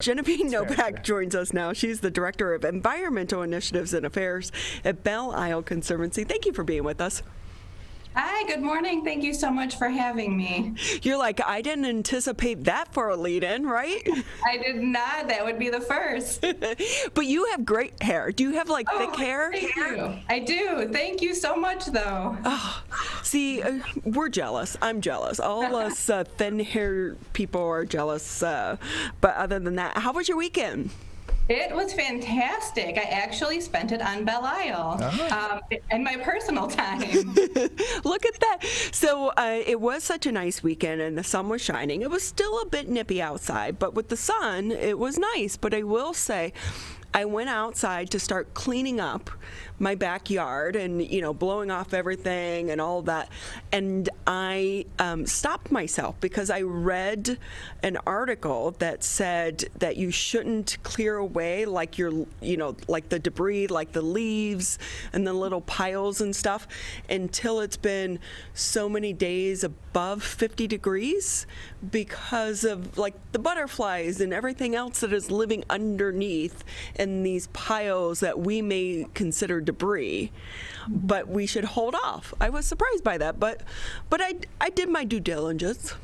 Genevieve Nowak joins us now. She's the Director of Environmental Initiatives and Affairs at Belle Isle Conservancy. Thank you for being with us. Hi, good morning. Thank you so much for having me. You're like, I didn't anticipate that for a lead-in, right? I did not. That would be the first. But you have great hair. Do you have like thick hair? Thank you. I do. Thank you so much, though. Oh, see, we're jealous. I'm jealous. All us thin hair people are jealous. But other than that, how was your weekend? It was fantastic. I actually spent it on Belle Isle in my personal time. Look at that. So it was such a nice weekend and the sun was shining. It was still a bit nippy outside, but with the sun, it was nice. But I will say, I went outside to start cleaning up my backyard and, blowing off everything and all that. And I stopped myself because I read an article that said that you shouldn't clear away like like the debris, like the leaves and the little piles and stuff until it's been so many days above 50 degrees because of like the butterflies and everything else that is living underneath in these piles that we may consider debris, but we should hold off. I was surprised by that, but I did my due diligence.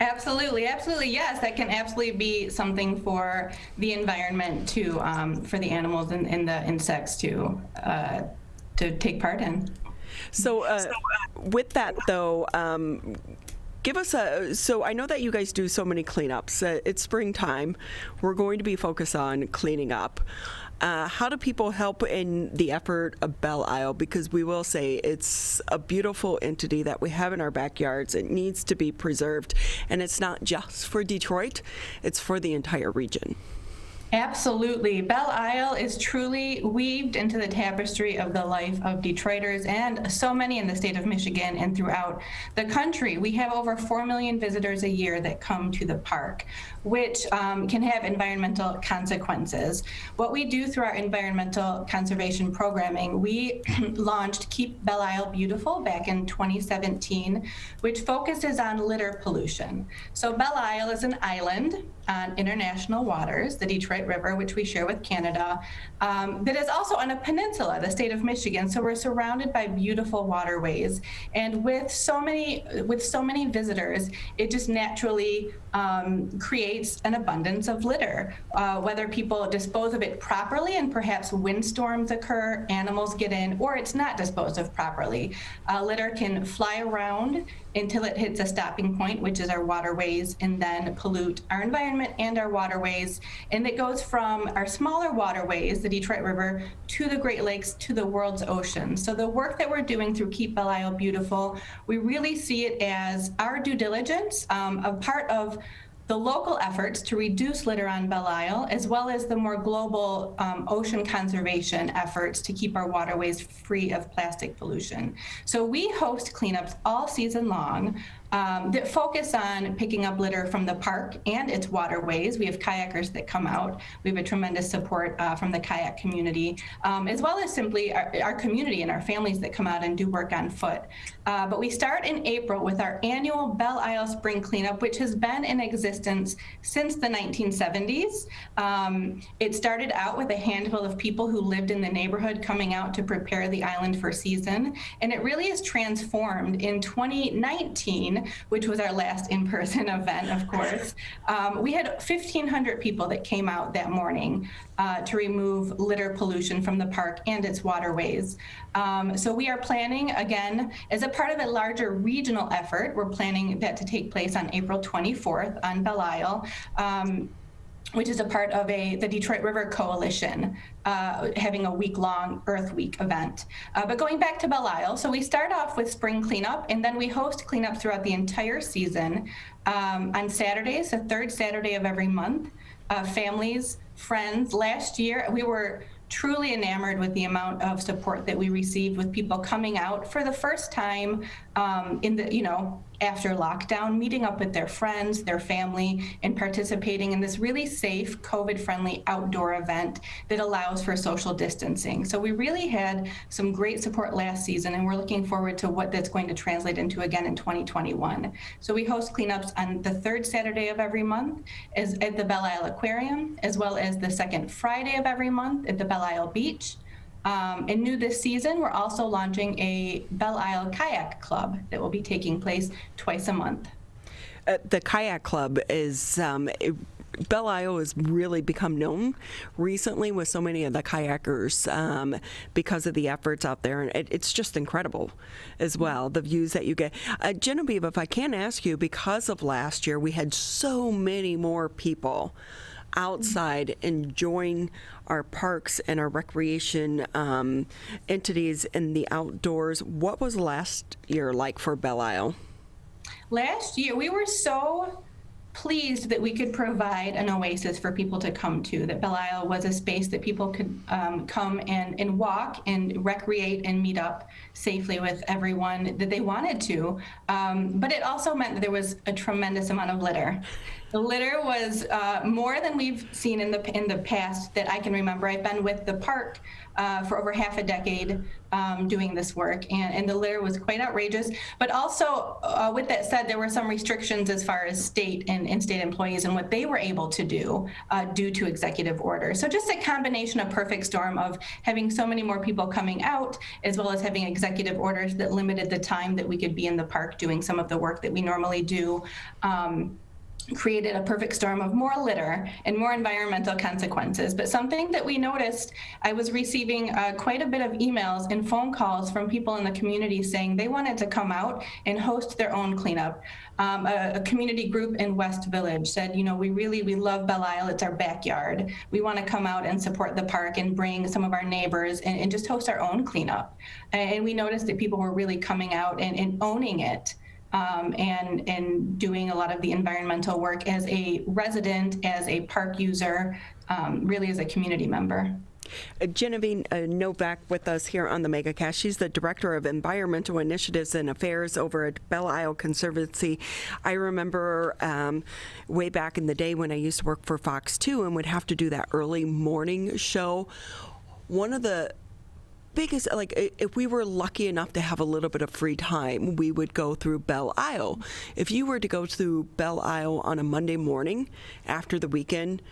Absolutely, yes. That can absolutely be something for the environment to, for the animals and the insects to take part in. So with that though, give us so I know that you guys do so many cleanups. It's springtime. We're going to be focused on cleaning up. How do people help in the effort of Belle Isle? Because we will say it's a beautiful entity that we have in our backyards. It needs to be preserved. And it's not just for Detroit, it's for the entire region. Absolutely. Belle Isle is truly weaved into the tapestry of the life of Detroiters and so many in the state of Michigan and throughout the country. We have over 4 million visitors a year that come to the park, which can have environmental consequences. What we do through our environmental conservation programming, we launched Keep Belle Isle Beautiful back in 2017, which focuses on litter pollution. So Belle Isle is an island on international waters, the Detroit River, which we share with Canada, that is also on a peninsula, the state of Michigan. So we're surrounded by beautiful waterways. And with so many visitors, it just naturally creates an abundance of litter. Whether people dispose of it properly and perhaps windstorms occur, animals get in, or it's not disposed of properly. Litter can fly around until it hits a stopping point, which is our waterways, and then pollute our environment and our waterways. And it goes from our smaller waterways, the Detroit River, to the Great Lakes, to the world's oceans. So the work that we're doing through Keep Belle Isle Beautiful, we really see it as our due diligence, a part of the local efforts to reduce litter on Belle Isle, as well as the more global ocean conservation efforts to keep our waterways free of plastic pollution. So we host cleanups all season long that focus on picking up litter from the park and its waterways. We have kayakers that come out. We have a tremendous support from the kayak community, as well as simply our community and our families that come out and do work on foot. But we start in April with our annual Belle Isle Spring Cleanup, which has been in existence since the 1970s. It started out with a handful of people who lived in the neighborhood coming out to prepare the island for season, and it really is transformed. In 2019, which was our last in-person event, of course, we had 1,500 people that came out that morning to remove litter pollution from the park and its waterways. So we are planning, again, as a part of a larger regional effort, we're planning that to take place on April 24th on Belle Isle, which is a part of the Detroit River Coalition, having a week-long Earth Week event. But going back to Belle Isle, so we start off with spring cleanup, and then we host cleanup throughout the entire season. On Saturdays, the third Saturday of every month, families, friends. Last year, we were truly enamored with the amount of support that we received with people coming out for the first time after lockdown, meeting up with their friends, their family, and participating in this really safe, COVID-friendly outdoor event that allows for social distancing. So we really had some great support last season, and we're looking forward to what that's going to translate into again in 2021. So we host cleanups on the third Saturday of every month at the Belle Isle Aquarium, as well as the second Friday of every month at the Belle Isle Beach. And new this season, we're also launching a Belle Isle Kayak Club that will be taking place twice a month. The Kayak Club is, Belle Isle has really become known recently with so many of the kayakers because of the efforts out there. And it's just incredible as well, the views that you get. Genevieve, if I can ask you, because of last year, we had so many more people outside enjoying our parks and our recreation entities in the outdoors. What was last year like for Belle Isle? Last year, we were so pleased that we could provide an oasis for people to come to, that Belle Isle was a space that people could come and walk and recreate and meet up safely with everyone that they wanted to. But it also meant that there was a tremendous amount of litter. The litter was more than we've seen in the past that I can remember. I've been with the park for over half a decade doing this work, and the litter was quite outrageous. But also, with that said, there were some restrictions as far as state and state employees and what they were able to do due to executive orders. So just a combination of perfect storm of having so many more people coming out, as well as having executive orders that limited the time that we could be in the park doing some of the work that we normally do. Created a perfect storm of more litter and more environmental consequences. But something that we noticed, I was receiving quite a bit of emails and phone calls from people in the community saying they wanted to come out and host their own cleanup. A community group in West Village said, you know, we love Belle Isle, it's our backyard. We want to come out and support the park and bring some of our neighbors and just host our own cleanup. And we noticed that people were really coming out and owning it. And doing a lot of the environmental work as a resident, as a park user, really as a community member. Genevieve Nowak with us here on the MegaCast. She's the Director of Environmental Initiatives and Affairs over at Belle Isle Conservancy. I remember way back in the day when I used to work for Fox 2 and would have to do that early morning show. One of the biggest, like, if we were lucky enough to have a little bit of free time, we would go through Belle Isle. If you were to go through Belle Isle on a Monday morning after the weekend,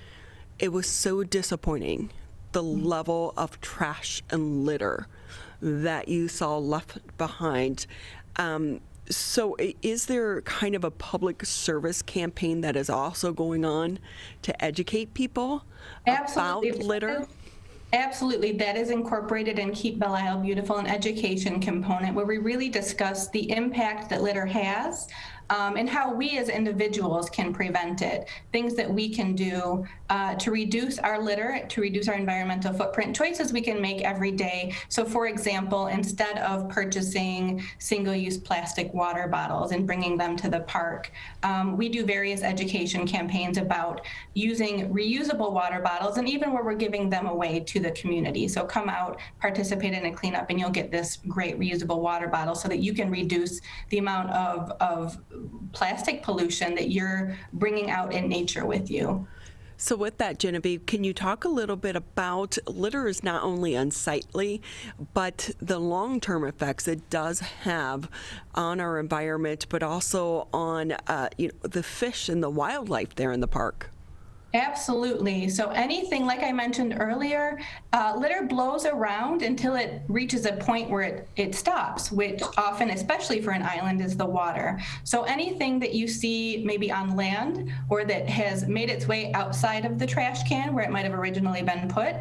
it was so disappointing, the level of trash and litter that you saw left behind. So is there kind of a public service campaign that is also going on to educate people about litter? Absolutely. That is incorporated in Keep Belle Isle Beautiful, an education component where we really discuss the impact that litter has and how we as individuals can prevent it. Things that we can do to reduce our litter, to reduce our environmental footprint, choices we can make every day. So for example, instead of purchasing single-use plastic water bottles and bringing them to the park, we do various education campaigns about using reusable water bottles, and even where we're giving them away to the community. So come out, participate in a cleanup, and you'll get this great reusable water bottle so that you can reduce the amount of plastic pollution that you're bringing out in nature with you. So with that, Genevieve, can you talk a little bit about litter is not only unsightly, but the long-term effects it does have on our environment, but also on the fish and the wildlife there in the park? Absolutely. So anything, like I mentioned earlier, litter blows around until it reaches a point where it stops, which often, especially for an island, is the water. So anything that you see maybe on land or that has made its way outside of the trash can where it might have originally been put,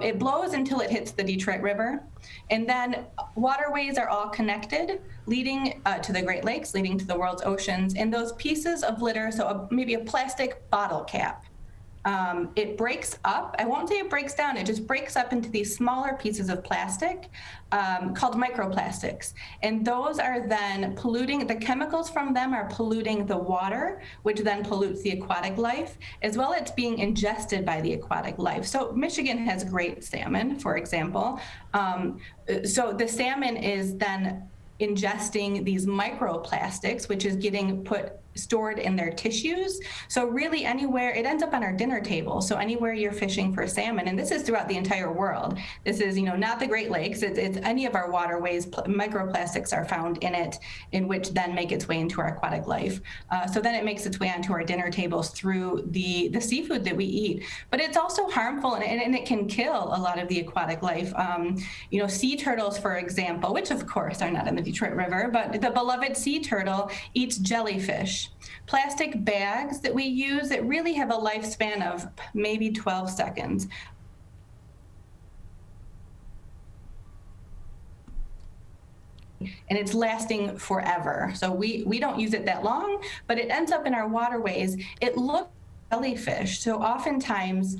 it blows until it hits the Detroit River. And then waterways are all connected, leading to the Great Lakes, leading to the world's oceans. And those pieces of litter, so maybe a plastic bottle cap, it breaks up. I won't say it breaks down. It just breaks up into these smaller pieces of plastic called microplastics. And those are then polluting, the chemicals from them are polluting the water, which then pollutes the aquatic life, as well as being ingested by the aquatic life. So Michigan has great salmon, for example. So the salmon is then ingesting these microplastics, which is getting stored in their tissues. So really anywhere, it ends up on our dinner table. So anywhere you're fishing for salmon, and this is throughout the entire world. This is, not the Great Lakes, it's any of our waterways, microplastics are found in it, in which then make its way into our aquatic life. So then it makes its way onto our dinner tables through the seafood that we eat. But it's also harmful, and it can kill a lot of the aquatic life. Sea turtles, for example, which of course are not in the Detroit River, but the beloved sea turtle eats jellyfish. Plastic bags that we use that really have a lifespan of maybe 12 seconds. And it's lasting forever. So we don't use it that long, but it ends up in our waterways. It looks like jellyfish. So oftentimes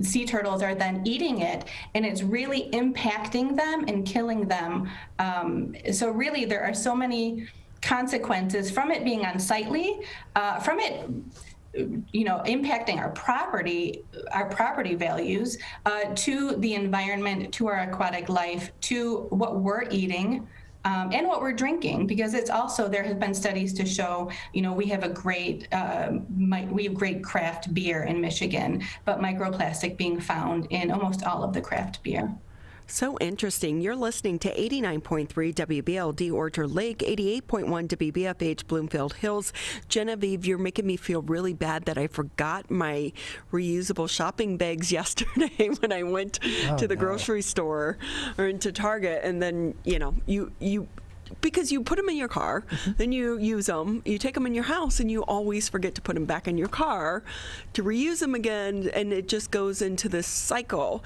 sea turtles are then eating it, and it's really impacting them and killing them. So really there are so many consequences from it being unsightly, from it impacting our property values, to the environment, to our aquatic life, to what we're eating, and what we're drinking, because it's also, there have been studies to show, we have great craft beer in Michigan, but microplastic being found in almost all of the craft beer. So interesting. You're listening to 89.3 WBLD Orchard Lake, 88.1 WBFH Bloomfield Hills. Genevieve, you're making me feel really bad that I forgot my reusable shopping bags yesterday when I went to the grocery store or into Target. And then, you because you put them in your car, then you use them, you take them in your house, and you always forget to put them back in your car to reuse them again, and it just goes into this cycle.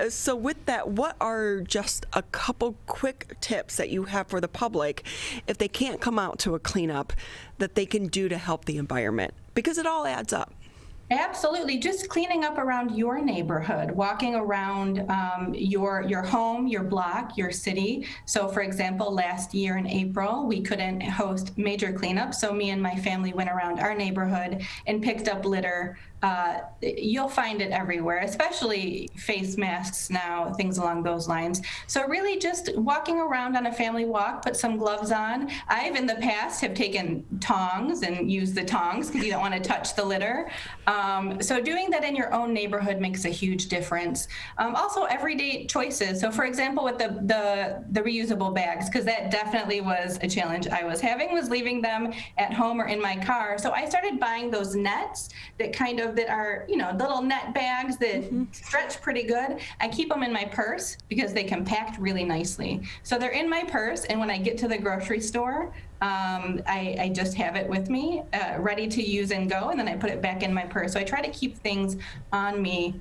So with that, what are just a couple quick tips that you have for the public if they can't come out to a cleanup that they can do to help the environment? Because it all adds up. Absolutely. Just cleaning up around your neighborhood, walking around your home, your block, your city. So for example, last year in April, we couldn't host major cleanups. So me and my family went around our neighborhood and picked up litter. You'll find it everywhere, especially face masks now, things along those lines. So really just walking around on a family walk, put some gloves on. I've in the past have taken tongs and used the tongs because you don't want to touch the litter. So doing that in your own neighborhood makes a huge difference. Also everyday choices. So for example, with the reusable bags, because that definitely was a challenge I was having, was leaving them at home or in my car. So I started buying those nets that are, little net bags that stretch pretty good. I keep them in my purse because they compact really nicely. So they're in my purse, and when I get to the grocery store, I just have it with me, ready to use and go, and then I put it back in my purse. So I try to keep things on me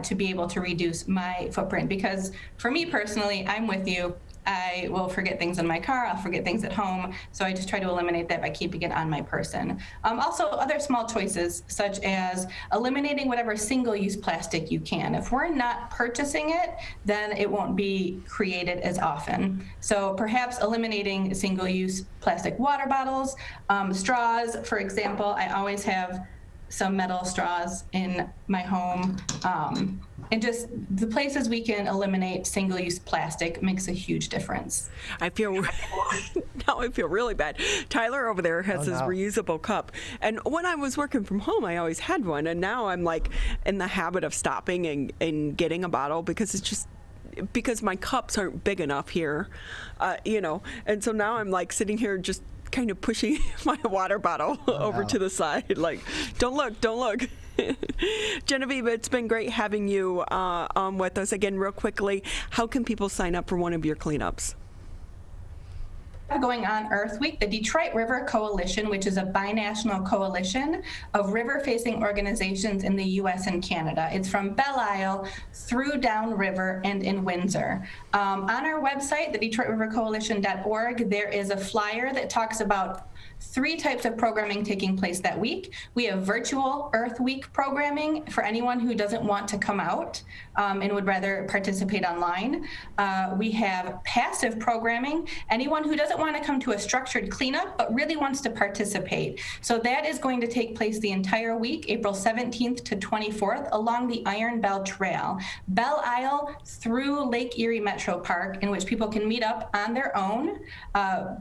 to be able to reduce my footprint, because for me personally, I'm with you. I will forget things in my car, I'll forget things at home, so I just try to eliminate that by keeping it on my person. Also, other small choices, such as eliminating whatever single-use plastic you can. If we're not purchasing it, then it won't be created as often. So perhaps eliminating single-use plastic water bottles, straws, for example. I always have some metal straws in my home. And just the places we can eliminate single-use plastic makes a huge difference. I feel really bad. Tyler over there has his reusable cup. And when I was working from home, I always had one. And now I'm like in the habit of stopping and getting a bottle because my cups aren't big enough here, And so now I'm like sitting here just kind of pushing my water bottle over to the side, like, don't look. Genevieve, it's been great having you on with us. Again, real quickly, how can people sign up for one of your cleanups? Going on Earth Week, the Detroit River Coalition, which is a binational coalition of river-facing organizations in the U.S. and Canada. It's from Belle Isle through downriver and in Windsor. On our website, the DetroitRiverCoalition.org, there is a flyer that talks about 3 types of programming taking place that week. We have virtual Earth Week programming for anyone who doesn't want to come out and would rather participate online. We have passive programming, anyone who doesn't want to come to a structured cleanup but really wants to participate. So that is going to take place the entire week, April 17th to 24th, along the Iron Bell Trail, Belle Isle through Lake Erie Metro Park, in which people can meet up on their own,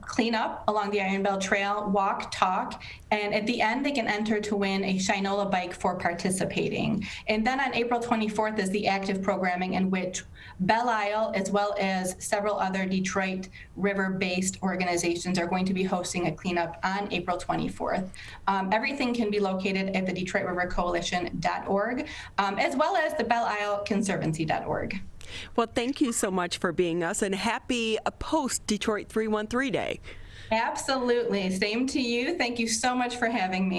clean up along the Iron Bell Trail, walk, talk, and at the end they can enter to win a Shinola bike for participating. And then on April 24th is the active programming, in which Belle Isle, as well as several other Detroit River-based organizations, are going to be hosting a cleanup on April 24th. Everything can be located at the DetroitRiverCoalition.org, as well as the Belle Isle Conservancy.org. Well, thank you so much for being us, and happy post-Detroit 313 Day. Absolutely. Same to you. Thank you so much for having me.